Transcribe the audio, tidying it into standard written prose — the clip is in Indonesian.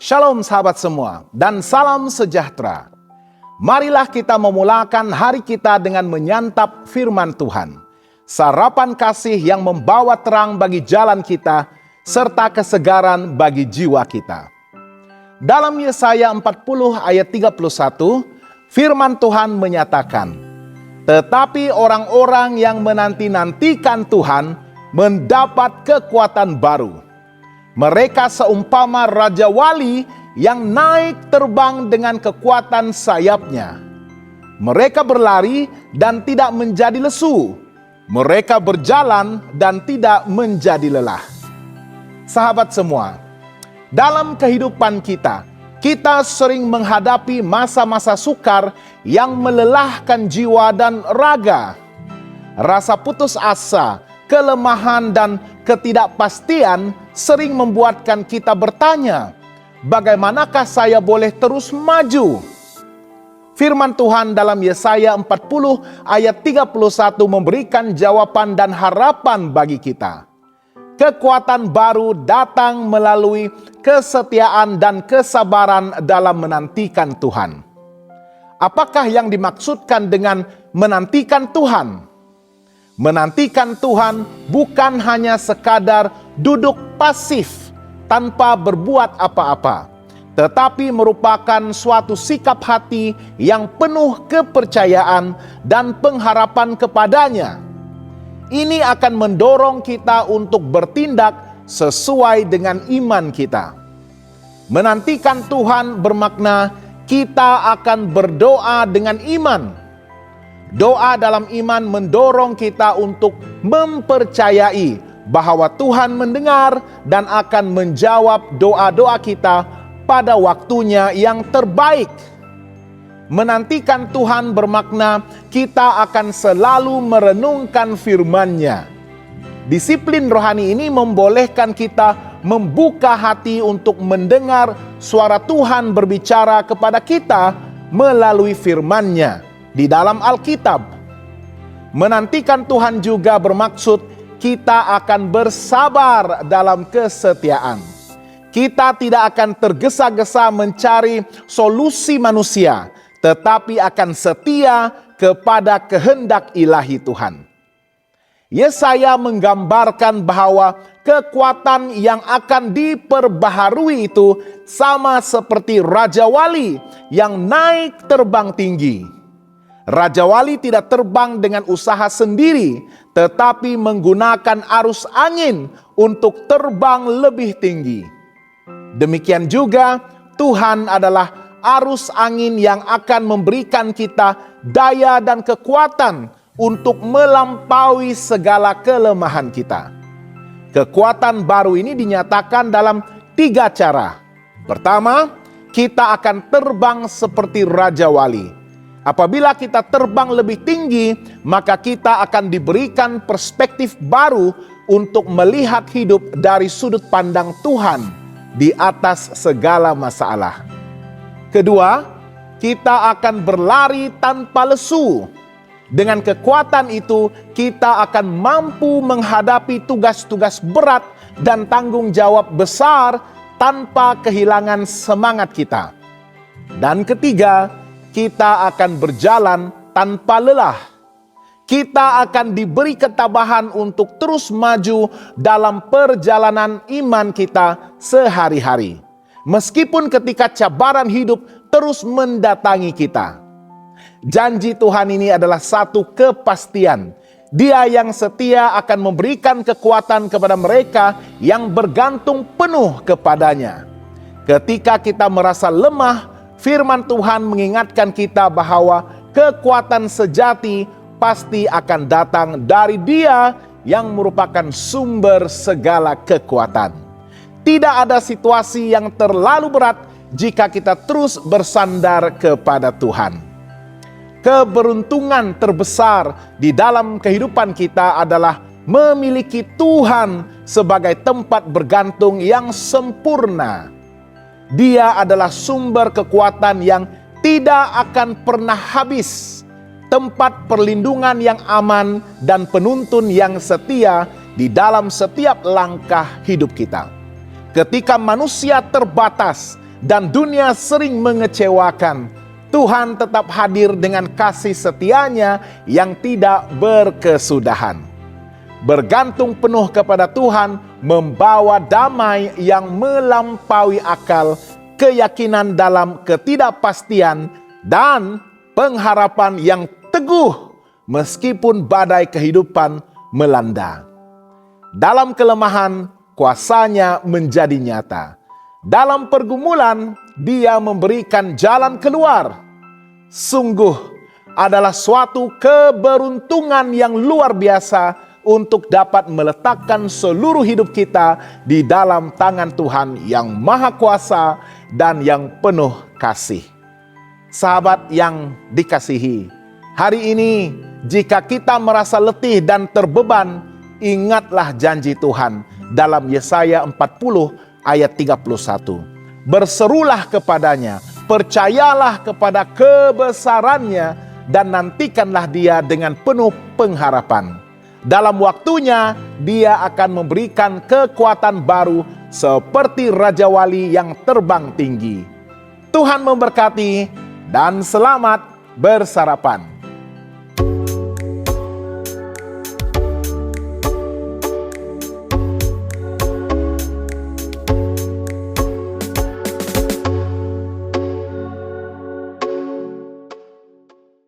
Shalom sahabat semua dan salam sejahtera. Marilah kita memulakan hari kita dengan menyantap firman Tuhan. Sarapan kasih yang membawa terang bagi jalan kita serta kesegaran bagi jiwa kita. Dalam Yesaya 40 ayat 31, firman Tuhan menyatakan, "Tetapi orang-orang yang menanti-nantikan Tuhan mendapat kekuatan baru. Mereka seumpama Raja Wali yang naik terbang dengan kekuatan sayapnya. Mereka berlari dan tidak menjadi lesu. Mereka berjalan dan tidak menjadi lelah." Sahabat semua, dalam kehidupan kita sering menghadapi masa-masa sukar yang melelahkan jiwa dan raga. Rasa putus asa, kelemahan dan ketidakpastian sering membuatkan kita bertanya, bagaimanakah saya boleh terus maju? Firman Tuhan dalam Yesaya 40 ayat 31 memberikan jawaban dan harapan bagi kita. Kekuatan baru datang melalui kesetiaan dan kesabaran dalam menantikan Tuhan. Apakah yang dimaksudkan dengan menantikan Tuhan? Menantikan Tuhan bukan hanya sekadar duduk pasif tanpa berbuat apa-apa, tetapi merupakan suatu sikap hati yang penuh kepercayaan dan pengharapan kepadanya. Ini akan mendorong kita untuk bertindak sesuai dengan iman kita. Menantikan Tuhan bermakna kita akan berdoa dengan iman. Doa dalam iman mendorong kita untuk mempercayai bahwa Tuhan mendengar dan akan menjawab doa-doa kita pada waktunya yang terbaik. Menantikan Tuhan bermakna kita akan selalu merenungkan firman-Nya. Disiplin rohani ini membolehkan kita membuka hati untuk mendengar suara Tuhan berbicara kepada kita melalui firman-Nya di dalam Alkitab. Menantikan Tuhan juga bermaksud kita akan bersabar dalam kesetiaan. Kita tidak akan tergesa-gesa mencari solusi manusia, tetapi akan setia kepada kehendak ilahi Tuhan. Yesaya menggambarkan bahwa kekuatan yang akan diperbaharui itu sama seperti Raja Wali yang naik terbang tinggi. Raja Wali tidak terbang dengan usaha sendiri, tetapi menggunakan arus angin untuk terbang lebih tinggi. Demikian juga Tuhan adalah arus angin yang akan memberikan kita daya dan kekuatan untuk melampaui segala kelemahan kita. Kekuatan baru ini dinyatakan dalam 3 cara. Pertama, kita akan terbang seperti Raja Wali. Apabila kita terbang lebih tinggi, maka kita akan diberikan perspektif baru untuk melihat hidup dari sudut pandang Tuhan di atas segala masalah. Kedua, kita akan berlari tanpa lesu. Dengan kekuatan itu, kita akan mampu menghadapi tugas-tugas berat dan tanggung jawab besar tanpa kehilangan semangat kita. Dan ketiga, kita akan berjalan tanpa lelah. Kita akan diberi ketabahan untuk terus maju dalam perjalanan iman kita sehari-hari. Meskipun ketika cabaran hidup terus mendatangi kita. Janji Tuhan ini adalah satu kepastian. Dia yang setia akan memberikan kekuatan kepada mereka yang bergantung penuh kepadanya. Ketika kita merasa lemah, firman Tuhan mengingatkan kita bahwa kekuatan sejati pasti akan datang dari Dia yang merupakan sumber segala kekuatan. Tidak ada situasi yang terlalu berat jika kita terus bersandar kepada Tuhan. Keberuntungan terbesar di dalam kehidupan kita adalah memiliki Tuhan sebagai tempat bergantung yang sempurna. Dia adalah sumber kekuatan yang tidak akan pernah habis, tempat perlindungan yang aman dan penuntun yang setia di dalam setiap langkah hidup kita. Ketika manusia terbatas dan dunia sering mengecewakan, Tuhan tetap hadir dengan kasih setianya yang tidak berkesudahan. Bergantung penuh kepada Tuhan membawa damai yang melampaui akal, keyakinan dalam ketidakpastian, dan pengharapan yang teguh meskipun badai kehidupan melanda. Dalam kelemahan, kuasanya menjadi nyata. Dalam pergumulan, Dia memberikan jalan keluar. Sungguh adalah suatu keberuntungan yang luar biasa untuk dapat meletakkan seluruh hidup kita di dalam tangan Tuhan yang Maha Kuasa dan yang penuh kasih. Sahabat yang dikasihi, hari ini jika kita merasa letih dan terbeban, ingatlah janji Tuhan dalam Yesaya 40 ayat 31. Berserulah kepadanya, percayalah kepada kebesarannya, dan nantikanlah Dia dengan penuh pengharapan. Dalam waktunya, Dia akan memberikan kekuatan baru seperti Raja Wali yang terbang tinggi. Tuhan memberkati dan selamat bersarapan.